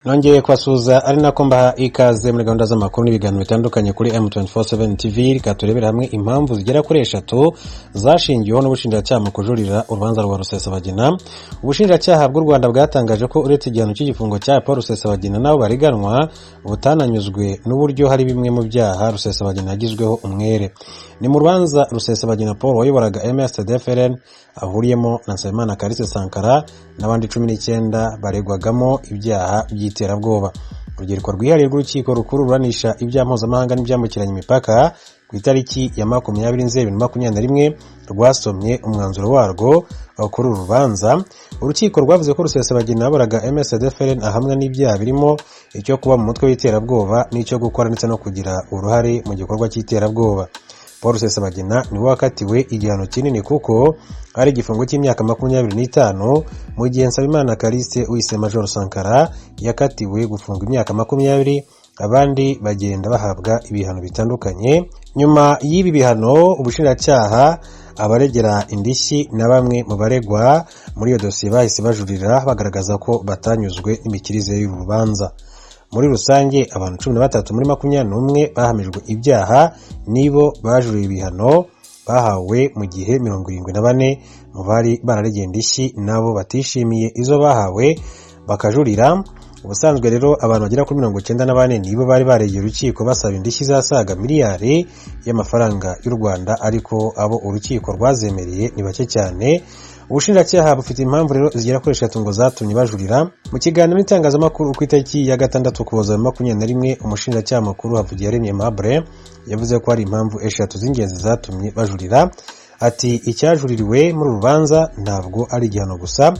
Nongeye kwasuza ari nako mbaha ikaze muri gahunda z'amakuru n'ibiganiro bitandukanye kuri M247 TV. Katurebera hamwe impamvu zigera kuri 3 zashingiweho n'ubushinjacyaha mu kujurira urubanza rwa Rusesabagina. Ubushinjacyaha bw'u Rwanda bwatangaje ko uretse igihano cy'igifungo cya Paul Rusesabagina nabo bariganwa butananyuzwe n'uburyo hari bimwe mu byaha Rusesabagina yagizweho umwere. Ni mu rubanza Rusesabagina Paul wayoboraga MSD-FLN ahuriyemo na Nsabimana Kalise Sankara n'abandi 19 baregwagamo ibyaha by'iterabwoba. Urukiko rwihariye rw'urukiko rukuru ruranisha ibyaha mpuzamahanga n'ibyambukiranya imipaka ku itariki ya 20 Nzeri 2021 rwasomye umwanzuro warwo kuri uru rubanza. Urukiko rwavuze ko Rusesabagina yaboraga MSD-FLN ahamwa n'ibyaha birimo icyo kuba mu mutwe w'iterabwoba n'icyo gukora ndetse no kugira uruhare mu gikorwa cy'iterabwoba. Paul Rusesabagina niwe wakatiwe igihano kinini kuko ari igifungo cy'imyaka 25 mu gihe Nsabimana Kalise wise Major Sankara yakatiwe gufunga imyaka 20, abandi bagenda bahabwa ibihano bitandukanye. Nyuma y'ibi bihano ubushinjacyaha abaregera indishyi na bamwe mu baregwa muri iyo dosiye bahise bajurira bagaragaza ko batanyuzwe n'imikirize y'uru rubanza. Muri rusange abantu 13 muri 21 bahamijwe ibyaha nibo bajuriye ibihano bahawe mu gihe 74 mu bari bararegeye indishyi nabo batishimiye izo bahawe bakajurira. Ubusanzwe rero abantu bagera kuri 94 nibo bari baregeye urukiko basaba indishyi zasaga miliyari y'amafaranga y'u Rwanda, ariko abo urukiko rwazemereye ni bake cyane. Ubushinjacyaha bufite impamvu rero zigera kuri 3 ngo zatumye bajurira. Mu kiganiro n'itangazamakuru ku itariki ya 6 Ukuboza 2021 umushinjacyaha mukuru Havugiyaremye Aimable yavuze ko hari impamvu 3 z'ingenzi zatumye bajurira. Ati icyajuririwe muri rubanza ntabwo ari igihano gusa.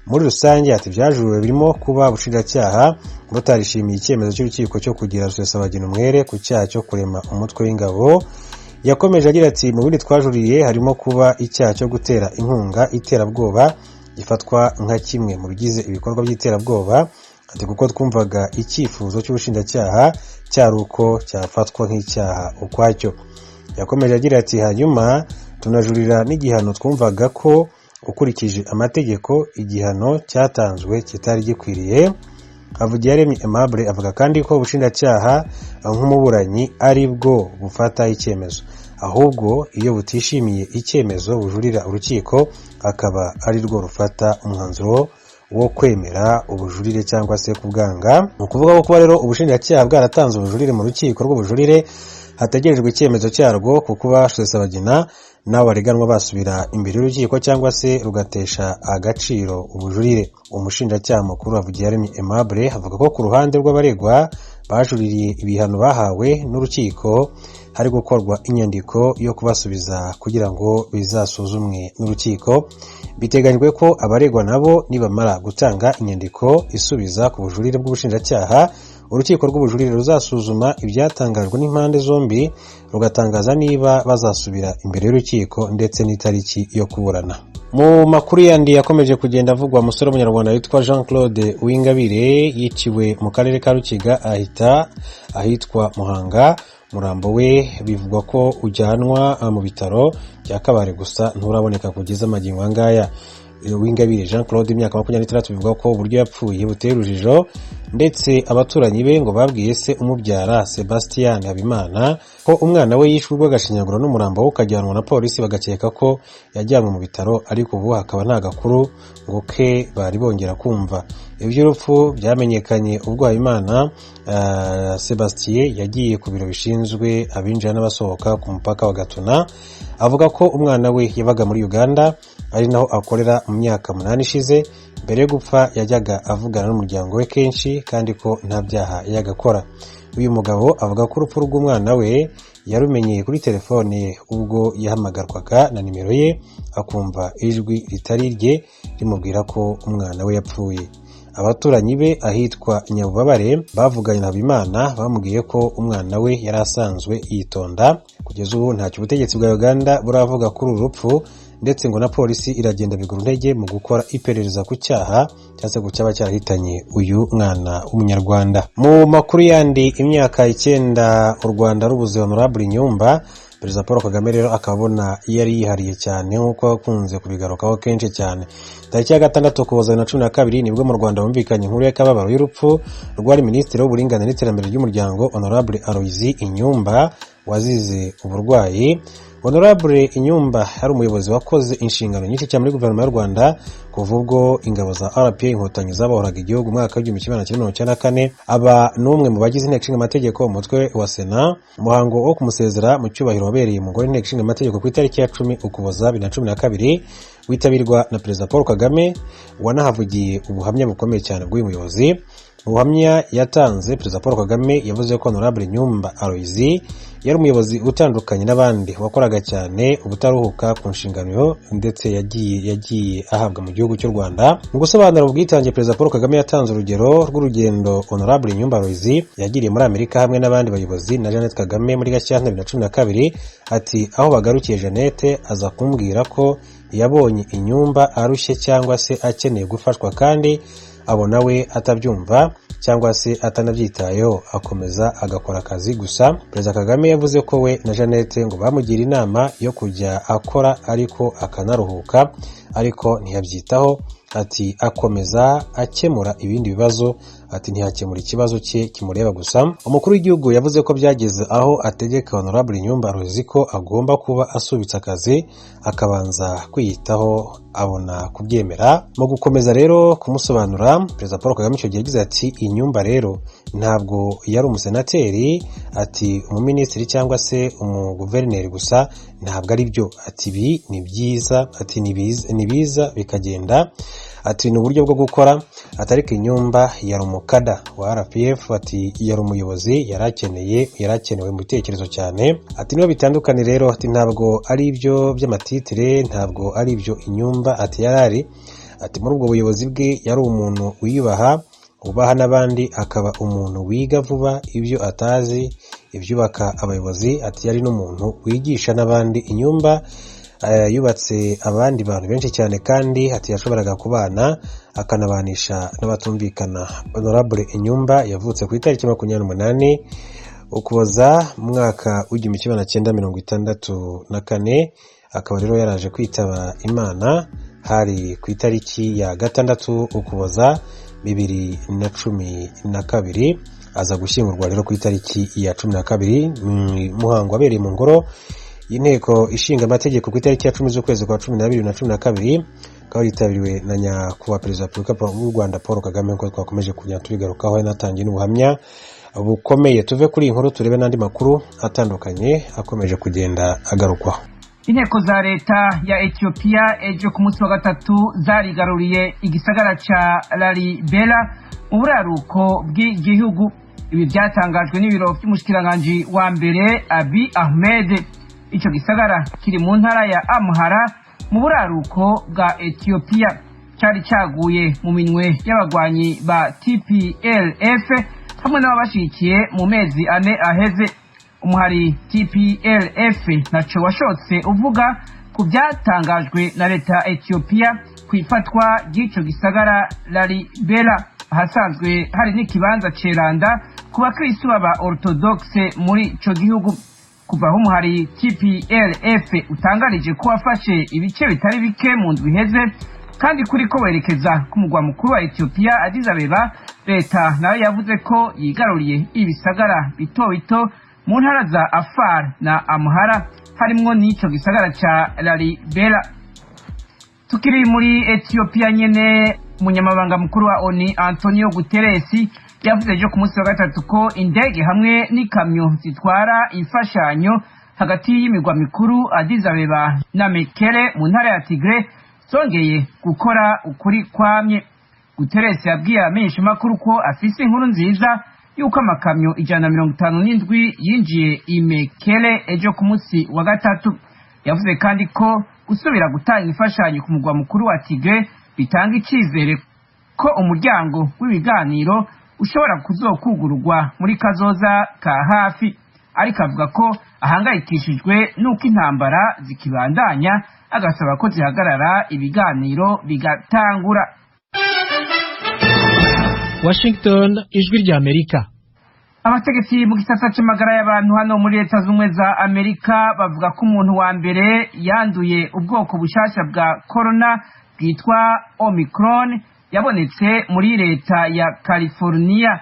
Muri rusange ati byajuriwe birimo kuba ubushinjacyaha butarishimiye icyemezo cy'urukiko cyo kugira Rusesabagina umwere ku cyaha cyo kurema umutwe w'ingabo. Yakomeje agira ati mu bindi twajuriye harimo kuba icyaha cyo gutera inkunga iterabwoba gifatwa nka kimwe mu bigize ibikorwa by'iterabwoba. Ati kuko twumvaga icyifuzo cy'ubushinjacyaha cyari uko cyafatwa nk'icyaha ukwacyo. Yakomeje agira ati hanyuma tunajurira n'igihano twumvaga ko ukurikije amategeko igihano cyatanzwe kitari gikwiriye. Havugiyaremye Aimable avuga kandi ko ubushinjacyaha nk'umuburanyi ari bwo bufata icyemezo, ahubwo iyo butishimiye icyemezo bujurira urukiko akaba ari rwo rufata umwanzuro wo kwemera ubujurire cyangwa se kubwanga. Mu kuvuga ko rero ubushinjacyaha bwaratanze ubujurire mu rukiko rw'ubujurire hategerejwe icyemezo cyarwo kuko Rusesabagina nabo bareganwa basubira imbere y'urukiko cyangwa se rugatesha agaciro ubujurire. Umushinjacyaha mukuru Havugiyaremye Aimable avuga ko ku ruhande rw'abaregwa bajuririye ibihano bahawe n'urukiko hari gukorwa inyandiko yo kubasubiza kugira ngo bizasuzumwe n'urukiko. Biteganyijwe ko abaregwa nabo nibamara gutanga inyandiko isubiza ku bujurire bw'ubushinjacyaha, urukiko rw'ubujurire ruzasuzuma ibyatangajwe n'impande zombi rugatangaza niba bazasubira imbere y'urukiko ndetse n'itariki yo kuburana. Mu makuru yandi yakomeje kugenda avugwa, umusore w'umunyarwanda witwa Jean Claude Uwingabire yiciwe mu karere ka Rukiga ahitwa Muhanga. Murambo we bivugwa ko ujyanwa mu bitaro bya Kabare gusa nturaboneka kugeza amagingo angaya. Uwingabire Jean Claude imyaka 26 bivuga ko uburyo yapfuye buteye urujijo, ndetse abaturanyi be ngo babwiye se umubyara Sebastien Habimana ko umwana we yishwe rw'agashinyaguro n'umurambo we ukajyanwa na polisi bagakeka ko yajyanwe mu bitaro, ariko ubu hakaba nta gakuru ngo ke bari bongera kumva. Iby'urupfu byamenyekanye ubwo Habimana Sebastien yagiye ku biro bishinzwe abinjira n'abasohoka ku mupaka wa Gatuna. Avuga ko umwana we yabaga muri Uganda ari naho akorera mu myaka 8 ishize. Mbere yo gupfa yajyaga avugana n'umuryango we kenshi kandi ko nta byaha yagakora. Uyu mugabo avuga ko urupfu rw'umwana we yarumenyeye kuri telefone ubwo yahamagarwaga na nimero ye akumva ijwi ritari rye rimubwira ko umwana we yapfuye. Abaturanyi be ahitwa Nyabubabare bavuganye na Habimana bamubwiye ko umwana we yari asanzwe yitonda. Kugeza ubu ntacyo ubutegetsi bwa Uganda buravuga kuri uru rupfu, ndetse ngo na polisi iragenda bigura intege mu gukora iperereza ku cyaha cyangwa ku cyaba cyarahitanye uyu mwana w'umunyarwanda. Mu makuru yandi, imyaka 9 u Rwanda rubuze Honorable Nyumba Perezida Paul Kagame rero akabona yari yihariye cyane nk'uko akunze kubigarukaho kenshi cyane. Tariki ya 6 Ukuboza 2012 nibwo mu Rwanda humvikanye inkuru y'akababaro y'urupfu rwari Minisitiri w'Uburinganire n'Iterambere ry'Umuryango Honorable Aloysie Inyumba wazize uburwayi. Honorable Inyumba ari umuyobozi wakoze inshingano nyinshi cyane muri guverinoma y'u Rwanda kuva ubwo ingabo za RPA inkotanyi zabahoraga igihugu mwaka w'1994 aba n'umwe mu bagize inteko ishinga amategeko umutwe wa Sena. Umuhango wo kumusezera mu cyubahiro wabereye mu ngoro inteko ishinga amategeko ku itariki ya 10 Ukuboza 2012 witabirwa na Perezida Paul Kagame wanahavugiye ubuhamya bukomeye cyane bw'uyu muyobozi. Ubuhamya yatanze Perezida Paul Kagame yavuze ko Honorable Inyumba Aloysie yari umuyobozi utandukanye n'abandi wakoraga cyane ubutaruhuka ku nshingano ndetse yagiye ahabwa mu gihugu cy'u Rwanda. Mu gusobanura ubwitange Perezida Paul Kagame yatanze urugero rw'urugendo Honorable Inyumba Aloysie yagiriye muri Amerika hamwe n'abandi bayobozi na Jeannette Kagame muri Gashyantare 2012. Ati aho bagarukiye Jeannette aza kumbwira ko yabonye Inyumba arushye cyangwa se akeneye gufashwa kandi abona we atabyumva cyangwa se atanabyitayeho akomeza agakora akazi gusa. Perezida Kagame yavuze ko we na Jeannette ngo bamugira inama yo kujya akora ariko akanaruhuka ariko ntiyabyitaho. Ati akomeza akemura ibindi bibazo, ati ntiyakemura ikibazo cye kimureba gusa. Umukuru w'igihugu yavuze ko byageze aho ategeka Honorable Inyumba Aloysie ko agomba kuba asubitse akazi akabanza kwiyitaho abona kubyemera. Mu gukomeza rero kumusobanura Perezida Paul Kagame icyo gihe yagize ati Inyumba rero ntabwo yari umusenateri, ati umuminisitiri cyangwa se umuguverineri gusa, ntabwo ari byo. Ati ibi ni byiza, ati ni biza bikagenda, ati ni uburyo bwo gukora. Atariko Inyumba yari umukada wa RPF, ati yari umuyobozi yarakenewe mu bitekerezo cyane. Ati niyo bitandukanye rero, ati ntabwo ari ibyo by'amatitire, ntabwo ari ibyo Inyumba ati yarari. Ati muri ubwo buyobozi bwe yari umuntu wiyubaha, ubaha n'abandi, akaba umuntu wiga vuba ibyo atazi, ibyubaka abayobozi. Ati yari n'umuntu wigisha n'abandi. Inyumba yubatse abandi bantu benshi cyane kandi ati yashoboraga kubana akanabanisha n'abatumvikana. Honorable Inyumba yavutse ku itariki 28 Ukuboza mu mwaka w'1964, akaba rero yaraje kwitaba Imana hari ku itariki ya 6 Ukuboza 2012. Aza gushyingurwa rero ku itariki ya 12 muhango wabereye mu ngoro y'inteko ishinga amategeko ku itariki ya 10 z'ukwezi kwa 12 2012. Akaba yitabiriwe na nyakubahwa Perezida wa Repubulika y'u Rwanda Paul Kagame nk'uko twakomeje kujya tubigarukaho yanatangiye n'ubuhamya bukomeye. Tuve kuri inkuru turebe n'andi makuru atandukanye akomeje kugenda agarukwaho. Inteko za leta ya Ethiopia ejo ku munsi wa gatatu zarigaruriye igisagara ca Lalibela mu buraruko bw'igihugu. Ibi byatangajwe n'ibiro by'umushikiranganje wa mbere Abiy Ahmed. Ico gisagara kiri mu ntara ya Amhara mu buraruko bwa Ethiopia, cyari cyaguye mu minwe y'abagwanyi ba TPLF hamwe n'ababashikiye mu mezi ane aheze. Umuhari TPLF naco washotse uvuga ku byatangajwe na leta ya Ethiopia kwifatwa ry'ico gisagara Lalibela, hasanzwe hari n'ikibanza ceranda ku bakristo baba orthodoxe muri ico gihugu. Kuva aho umuhari TPLF utangarije ko wafashe ibice bitari bike mu ndwi iheze kandi kuri ko werekeza ku mugwa mukuru wa Ethiopia Addis Abeba, leta nayo yavuze ko yigaruriye ibisagara bito bito mu ntara za Afar na Amhara harimwo n'ico gisagara ca Lalibela. Tukiri muri Ethiopia nyene, umunyamabanga mukuru wa ONU Antonio Guterres yavuze ejo ku munsi wa gatatu ko indege hamwe n'ikamyo zitwara imfashanyo hagati y'imigwa mikuru Addis Abeba na Mekele mu ntara ya Tigray zongeye gukora ukuri kwamye. Guterres yabwiye abamenyeshamakuru ko afise inkuru nziza yuko amakamyo 157 yinjiye i Mekele ejo ku munsi wa gatatu. Yavuze kandi ko gusubira gutanga imfashanyo ku mugwa mukuru wa Tigray bitanga icyizere ko umuryango w'ibiganiro ushobora kuzokugururwa muri kazoza ka hafi. Ariko avuga ko ahangayikishijwe nuko intambara zikibandanya, agasaba ko zihagarara ibiganiro bigatangura. Washington, ijwi ry'Amerika. abategetsi mu gisata c'amagara y'abantu hano muri leta z'ubumwe za Amerika bavuga ko umuntu wa mbere yanduye ubwoko bushasha bwa corona bwitwa Omicron yabonetse muri leta ya California.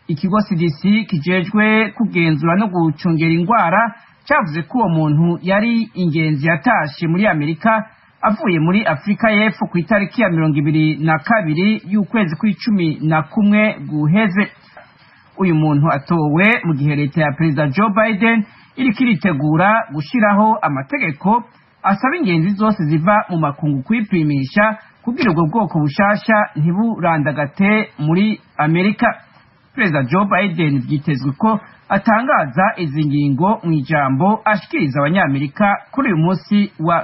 Ikigo CDC kijejwe kugenzura no gucungera ingwara cavuze ko uwo muntu yari ingenzi yatashe muri Amerika avuye muri Afrika y'Epfo ku itariki ya 22 y'ukwezi kwa11 guheze. Uyu muntu atowe mu gihe leta ya Perezida Joe Biden iriko iritegura gushiraho amategeko asaba ingenzi zose ziva mu makungu kwipimisha kugira ubwo bwoko bushasha ntiburandagate muri Amerika. Perezida Joe Biden vyitezwe ko atangaza izi ngingo mu ijambo ashikiriza abanyamerika kuri uyu munsi wa